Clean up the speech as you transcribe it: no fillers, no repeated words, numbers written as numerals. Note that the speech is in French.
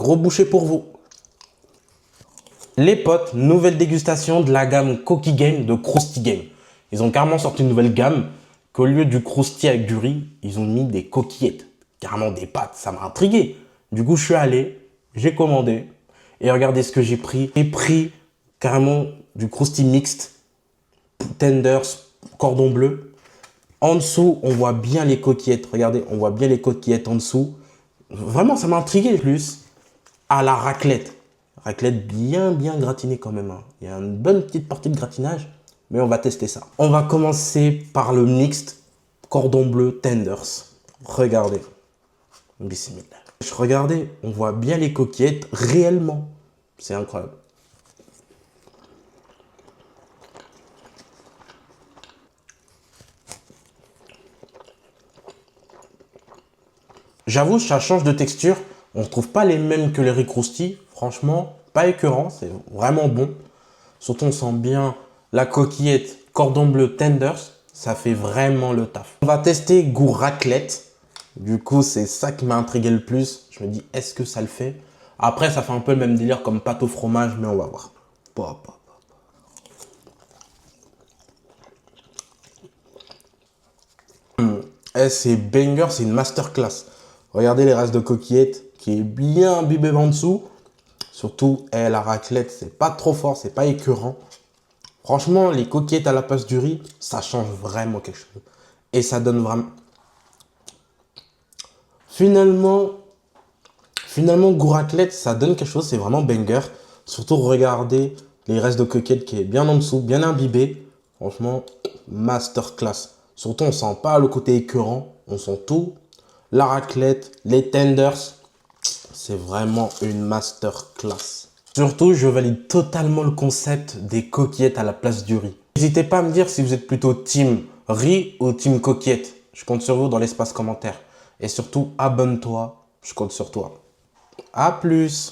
Gros bouchée pour vous. Les potes, nouvelle dégustation de la gamme Cookie Game de Krusty Game. Ils ont carrément sorti une nouvelle gamme qu'au lieu du crousty avec du riz, ils ont mis des coquillettes. Carrément des pâtes, ça m'a intrigué. Du coup, je suis allé, j'ai commandé et regardez ce que j'ai pris. J'ai pris carrément du crousty mixte, tenders, cordon bleu. En dessous, on voit bien les coquillettes. Regardez, on voit bien les coquillettes en dessous. Vraiment, ça m'a intrigué. Plus à la raclette. Raclette bien gratinée quand même. Il y a une bonne petite partie de gratinage, mais on va tester ça. On va commencer par le mixte cordon bleu tenders. Regardez. Bismillah. Regardez, on voit bien les coquillettes réellement. C'est incroyable. J'avoue, ça change de texture. On ne retrouve pas les mêmes que les riz crousty. Franchement, pas écœurant, c'est vraiment bon. Surtout, on sent bien la coquillette cordon bleu tenders. Ça fait vraiment le taf. On va tester goût raclette. Du coup, c'est ça qui m'a intrigué le plus. Je me dis, est-ce que ça le fait? Après, ça fait un peu le même délire comme pâte au fromage, mais on va voir. C'est banger, c'est une masterclass. Regardez les restes de coquillettes qui est bien imbibé en dessous. Surtout, la raclette, c'est pas trop fort, c'est pas écœurant. Franchement, les coquillettes à la place du riz, ça change vraiment quelque chose. Et ça donne vraiment... Finalement, goût raclette, ça donne quelque chose, c'est vraiment banger. Surtout, regardez les restes de coquillettes qui est bien en dessous, bien imbibé. Franchement, masterclass. Surtout, on sent pas le côté écœurant, on sent tout. La raclette, les tenders, c'est vraiment une masterclass. Surtout, je valide totalement le concept des coquillettes à la place du riz. N'hésitez pas à me dire si vous êtes plutôt team riz ou team coquillette. Je compte sur vous dans l'espace commentaire. Et surtout, abonne-toi, je compte sur toi. À plus!